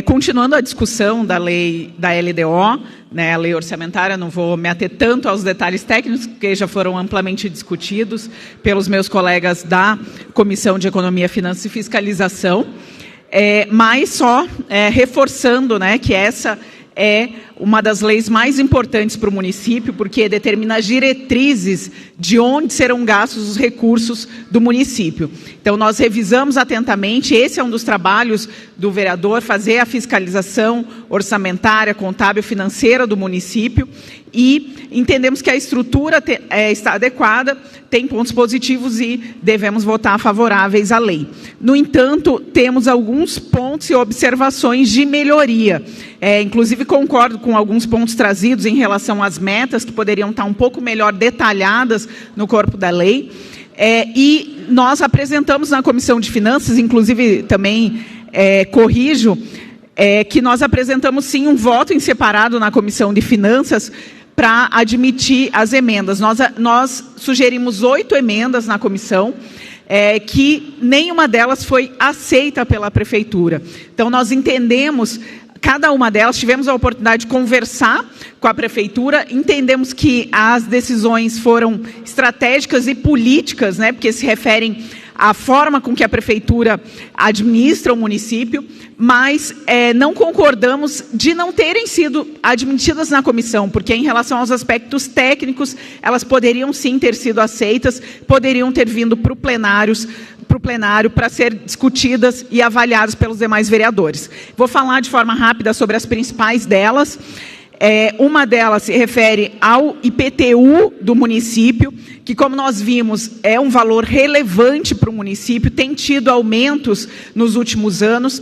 Continuando a discussão da lei da LDO, né, a lei orçamentária, não vou me ater tanto aos detalhes técnicos, porque já foram amplamente discutidos pelos meus colegas da Comissão de Economia, Finanças e Fiscalização, mas só reforçando, né, que essa é uma das leis mais importantes para o município, porque determina as diretrizes de onde serão gastos os recursos do município. Então, nós revisamos atentamente, esse é um dos trabalhos do vereador, fazer a fiscalização orçamentária, contábil, financeira do município, e entendemos que a estrutura está adequada, tem pontos positivos e devemos votar favoráveis à lei. No entanto, temos alguns pontos e observações de melhoria. Inclusive, concordo com alguns pontos trazidos em relação às metas, que poderiam estar um pouco melhor detalhadas no corpo da lei. E nós apresentamos na Comissão de Finanças, inclusive também corrijo, que nós apresentamos sim um voto em separado na Comissão de Finanças para admitir as emendas. Nós sugerimos 8 emendas na comissão, que nenhuma delas foi aceita pela Prefeitura. Então, nós entendemos, cada uma delas, tivemos a oportunidade de conversar com a Prefeitura, entendemos que as decisões foram estratégicas e políticas, né, porque se referem à forma com que a Prefeitura administra o município, mas não concordamos de não terem sido admitidas na comissão, porque em relação aos aspectos técnicos, elas poderiam sim ter sido aceitas, poderiam ter vindo para o plenário para ser discutidas e avaliadas pelos demais vereadores. Vou falar de forma rápida sobre as principais delas. Uma delas se refere ao IPTU do município, que, como nós vimos, é um valor relevante para o município, tem tido aumentos nos últimos anos.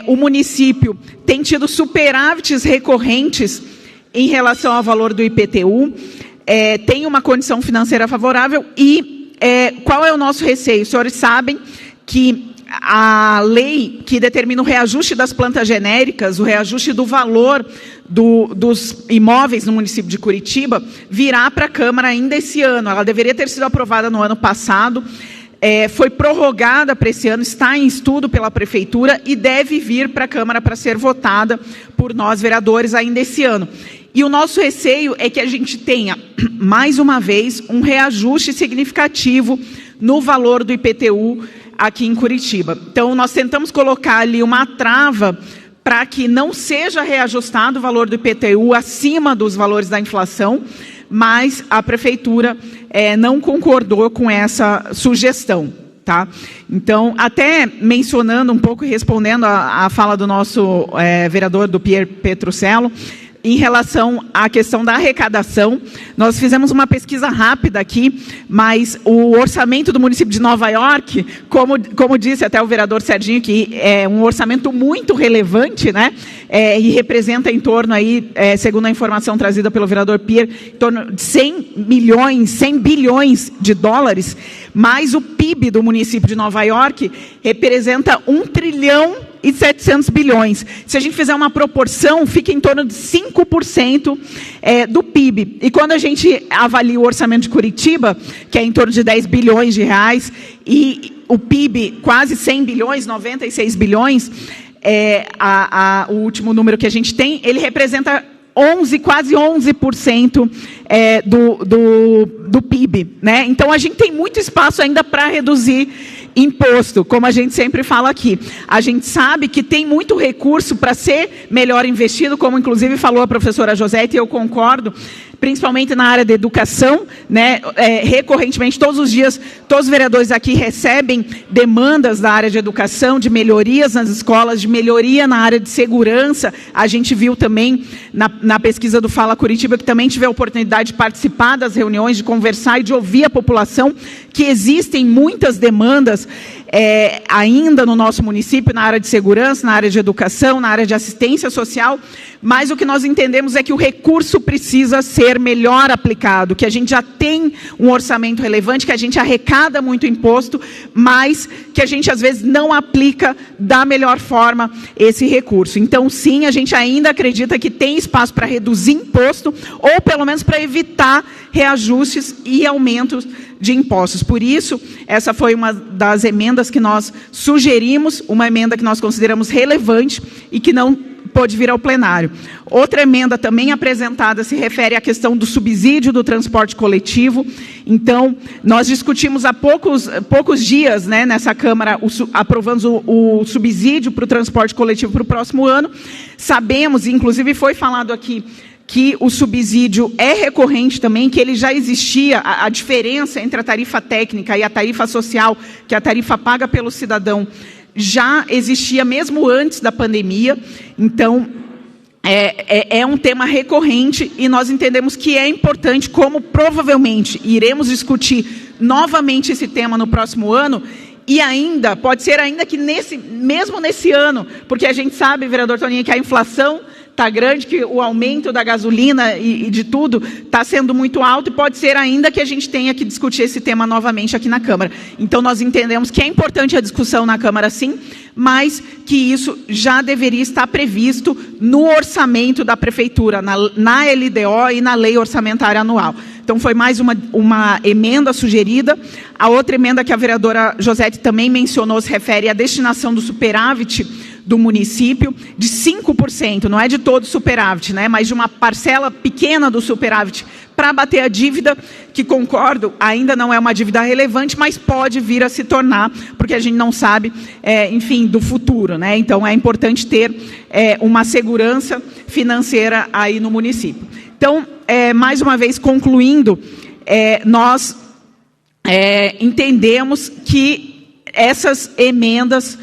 O município tem tido superávites recorrentes em relação ao valor do IPTU, tem uma condição financeira favorável e qual é o nosso receio? Os senhores sabem que a lei que determina o reajuste das plantas genéricas, o reajuste do valor dos imóveis no município de Curitiba, virá para a Câmara ainda esse ano. Ela deveria ter sido aprovada no ano passado, foi prorrogada para esse ano, está em estudo pela Prefeitura e deve vir para a Câmara para ser votada por nós, vereadores, ainda esse ano. E o nosso receio é que a gente tenha, mais uma vez, um reajuste significativo no valor do IPTU aqui em Curitiba. Então, nós tentamos colocar ali uma trava para que não seja reajustado o valor do IPTU acima dos valores da inflação, mas a Prefeitura não concordou com essa sugestão. Tá? Então, até mencionando um pouco e respondendo a fala do nosso vereador, do Pier Petrucello, em relação à questão da arrecadação, nós fizemos uma pesquisa rápida aqui, mas o orçamento do município de Nova York, como disse até o vereador Serginho, que é um orçamento muito relevante, né? E representa em torno aí, segundo a informação trazida pelo vereador Pier, em torno de 100 bilhões de dólares, mas o PIB do município de Nova York representa 1 trilhão e 700 bilhões. Se a gente fizer uma proporção, fica em torno de 5% do PIB. E quando a gente avalia o orçamento de Curitiba, que é em torno de 10 bilhões de reais, e o PIB quase 100 bilhões, 96 bilhões, o último número que a gente tem, ele representa quase 11% do PIB. Né? Então, a gente tem muito espaço ainda para reduzir imposto, como a gente sempre fala aqui. A gente sabe que tem muito recurso para ser melhor investido, como inclusive falou a professora Josete, e eu concordo, principalmente na área da educação, né? Recorrentemente, todos os dias, todos os vereadores aqui recebem demandas da área de educação, de melhorias nas escolas, de melhoria na área de segurança. A gente viu também na pesquisa do Fala Curitiba, que também tive a oportunidade de participar das reuniões, de conversar e de ouvir a população, que existem muitas demandas ainda no nosso município, na área de segurança, na área de educação, na área de assistência social, mas o que nós entendemos é que o recurso precisa ser melhor aplicado, que a gente já tem um orçamento relevante, que a gente arrecada muito imposto, mas que a gente às vezes não aplica da melhor forma esse recurso. Então, sim, a gente ainda acredita que tem espaço para reduzir imposto, ou pelo menos para evitar reajustes e aumentos de impostos. Por isso, essa foi uma das emendas que nós sugerimos, uma emenda que nós consideramos relevante e que não pôde vir ao plenário. Outra emenda também apresentada se refere à questão do subsídio do transporte coletivo. Então, nós discutimos há poucos dias, né, nessa Câmara, aprovamos o subsídio para o transporte coletivo para o próximo ano. Sabemos, inclusive foi falado aqui, que o subsídio é recorrente também, que ele já existia, a diferença entre a tarifa técnica e a tarifa social, que é a tarifa paga pelo cidadão, já existia mesmo antes da pandemia. Então, é um tema recorrente e nós entendemos que é importante, como provavelmente iremos discutir novamente esse tema no próximo ano, e ainda, pode ser ainda que mesmo nesse ano, porque a gente sabe, vereador Toninho, que a inflação está grande, que o aumento da gasolina e de tudo está sendo muito alto, e pode ser ainda que a gente tenha que discutir esse tema novamente aqui na Câmara. Então, nós entendemos que é importante a discussão na Câmara, sim, mas que isso já deveria estar previsto no orçamento da Prefeitura, na LDO e na Lei Orçamentária Anual. Então, foi mais uma emenda sugerida. A outra emenda que a vereadora Josete também mencionou se refere à destinação do superávit do município, de 5%, não é de todo o superávit, né, mas de uma parcela pequena do superávit, para bater a dívida, que, concordo, ainda não é uma dívida relevante, mas pode vir a se tornar, porque a gente não sabe, enfim, do futuro, né? Então, é importante ter uma segurança financeira aí no município. Então, mais uma vez, concluindo, nós entendemos que essas emendas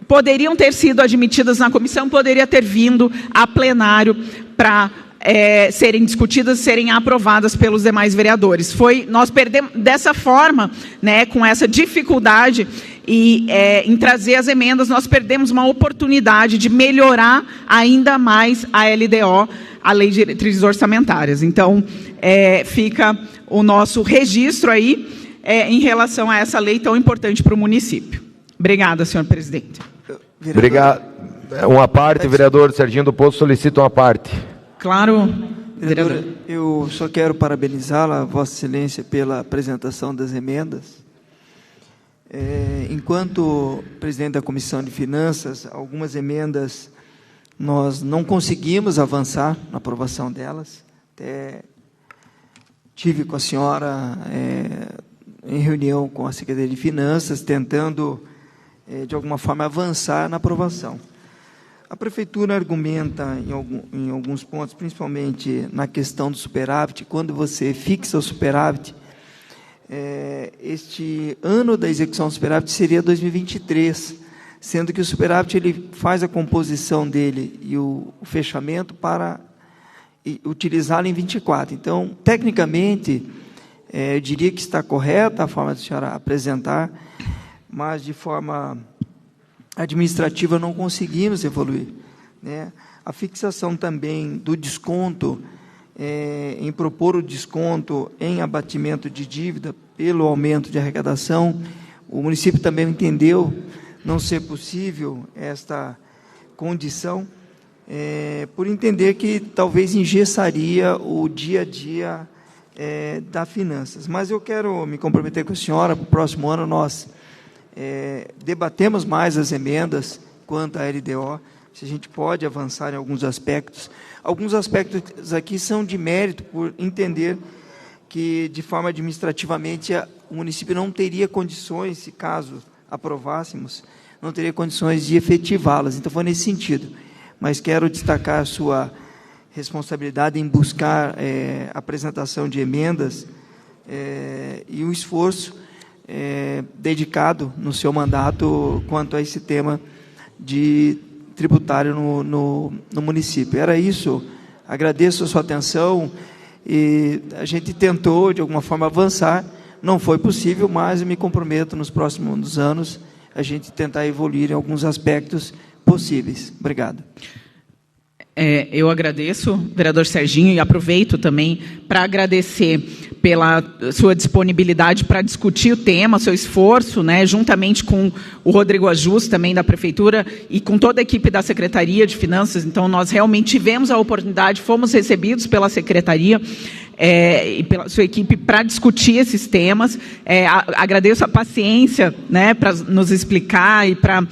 poderiam ter sido admitidas na comissão, poderia ter vindo a plenário para serem discutidas, serem aprovadas pelos demais vereadores. Nós perdemos, dessa forma, né, com essa dificuldade em trazer as emendas, nós perdemos uma oportunidade de melhorar ainda mais a LDO, a Lei de Diretrizes Orçamentárias. Então, fica o nosso registro aí em relação a essa lei tão importante para o município. Obrigada, senhor presidente. Obrigado. Uma parte, vereador Serginho do Poço solicita uma parte. Claro, vereadora, eu só quero parabenizá-la, Vossa Excelência, pela apresentação das emendas. Enquanto presidente da Comissão de Finanças, algumas emendas nós não conseguimos avançar na aprovação delas. Até tive com a senhora em reunião com a Secretaria de Finanças, tentando de alguma forma avançar na aprovação. A Prefeitura argumenta em alguns pontos, principalmente na questão do superávit. Quando você fixa o superávit, este ano da execução do superávit seria 2023, sendo que o superávit ele faz a composição dele e o fechamento para utilizá-lo em 24. Então, tecnicamente, eu diria que está correta a forma de a senhora apresentar, mas de forma administrativa não conseguimos evoluir, né? A fixação também do desconto, em propor o desconto em abatimento de dívida pelo aumento de arrecadação, o município também entendeu não ser possível esta condição, por entender que talvez engessaria o dia a dia das finanças. Mas eu quero me comprometer com a senhora, para o próximo ano nós debatemos mais as emendas quanto à LDO, se a gente pode avançar em alguns aspectos. Alguns aspectos aqui são de mérito, por entender que, de forma administrativamente, o município não teria condições, se caso aprovássemos, não teria condições de efetivá-las. Então, foi nesse sentido. Mas quero destacar a sua responsabilidade em buscar a apresentação de emendas e o esforço dedicado no seu mandato quanto a esse tema de tributário no município. Era isso. Agradeço a sua atenção e a gente tentou, de alguma forma, avançar. Não foi possível, mas eu me comprometo nos próximos anos a gente tentar evoluir em alguns aspectos possíveis. Obrigado. Eu agradeço, vereador Serginho, e aproveito também para agradecer pela sua disponibilidade para discutir o tema, seu esforço, né, juntamente com o Rodrigo Ajus, também da Prefeitura, e com toda a equipe da Secretaria de Finanças. Então, nós realmente tivemos a oportunidade, fomos recebidos pela Secretaria, e pela sua equipe para discutir esses temas. Agradeço a paciência, né, para nos explicar e para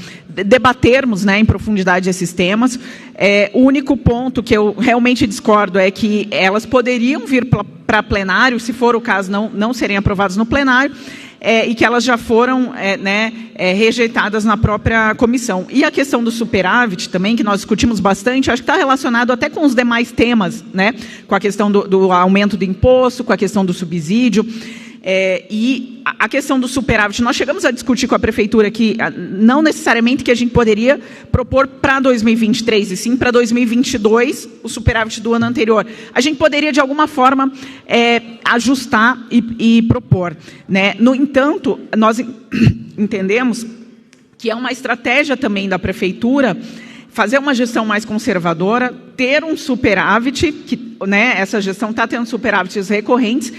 debatermos, né, em profundidade esses temas. O único ponto que eu realmente discordo é que elas poderiam vir para plenário, se for o caso, não serem aprovadas no plenário, e que elas já foram rejeitadas na própria comissão. E a questão do superávit também, que nós discutimos bastante, acho que está relacionado até com os demais temas, né, com a questão do aumento do imposto, com a questão do subsídio. E a questão do superávit, nós chegamos a discutir com a Prefeitura que não necessariamente que a gente poderia propor para 2023, e sim para 2022, o superávit do ano anterior. A gente poderia, de alguma forma, ajustar e propor, né? No entanto, nós entendemos que é uma estratégia também da Prefeitura fazer uma gestão mais conservadora, ter um superávit, que, né, essa gestão está tendo superávites recorrentes,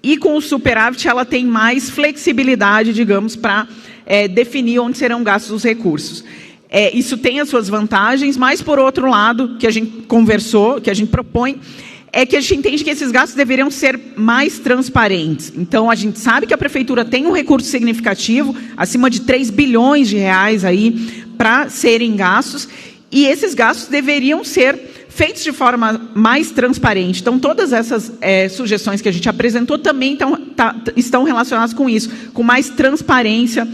e com o superávit ela tem mais flexibilidade, digamos, para definir onde serão gastos os recursos. Isso tem as suas vantagens, mas, por outro lado, que a gente conversou, que a gente propõe, é que a gente entende que esses gastos deveriam ser mais transparentes. Então, a gente sabe que a Prefeitura tem um recurso significativo, acima de 3 bilhões de reais aí, para serem gastos, e esses gastos deveriam ser feitos de forma mais transparente. Então, todas essas sugestões que a gente apresentou também estão relacionadas com isso, com mais transparência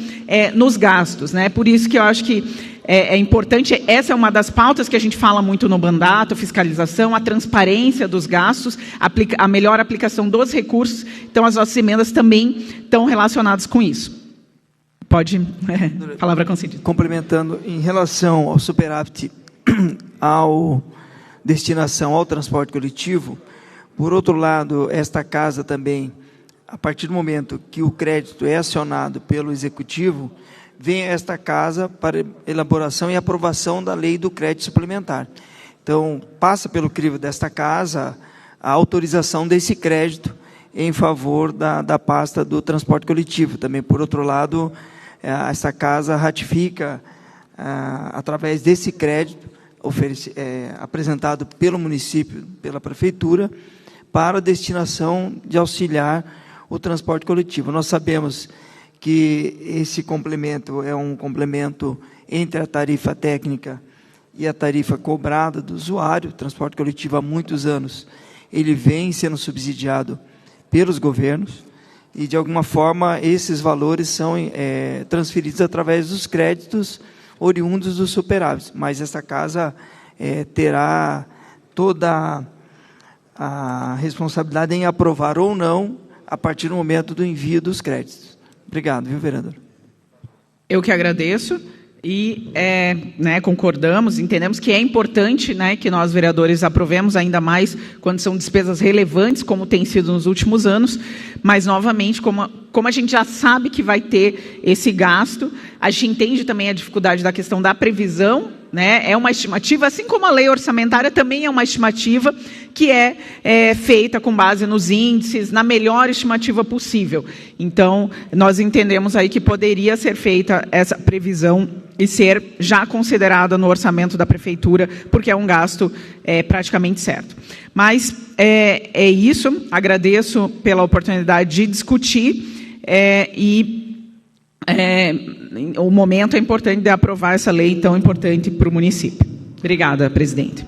nos gastos, né? Por isso que eu acho que é importante, essa é uma das pautas que a gente fala muito no mandato, fiscalização, a transparência dos gastos, a melhor aplicação dos recursos. Então, as nossas emendas também estão relacionadas com isso. Pode, palavra concedida. Complementando, em relação ao superávit, destinação ao transporte coletivo, por outro lado, esta casa também, a partir do momento que o crédito é acionado pelo Executivo, vem a esta casa para elaboração e aprovação da lei do crédito suplementar. Então, passa pelo crivo desta casa a autorização desse crédito em favor da pasta do transporte coletivo. Também, por outro lado, esta casa ratifica, através desse crédito, apresentado pelo município, pela Prefeitura, para a destinação de auxiliar o transporte coletivo. Nós sabemos que esse complemento é um complemento entre a tarifa técnica e a tarifa cobrada do usuário. O transporte coletivo, há muitos anos, ele vem sendo subsidiado pelos governos, e, de alguma forma, esses valores são transferidos através dos créditos oriundos do superávit, mas esta casa terá toda a responsabilidade em aprovar ou não a partir do momento do envio dos créditos. Obrigado, viu, vereador? Eu que agradeço e concordamos, entendemos que é importante, né, que nós, vereadores, aprovemos ainda mais quando são despesas relevantes, como tem sido nos últimos anos, mas, novamente, como a gente já sabe que vai ter esse gasto, a gente entende também a dificuldade da questão da previsão, né? É uma estimativa, assim como a lei orçamentária também é uma estimativa que é feita com base nos índices, na melhor estimativa possível. Então, nós entendemos aí que poderia ser feita essa previsão e ser já considerada no orçamento da Prefeitura, porque é um gasto praticamente certo. Mas é isso, agradeço pela oportunidade de discutir o momento é importante de aprovar essa lei tão importante para o município. Obrigada, presidente.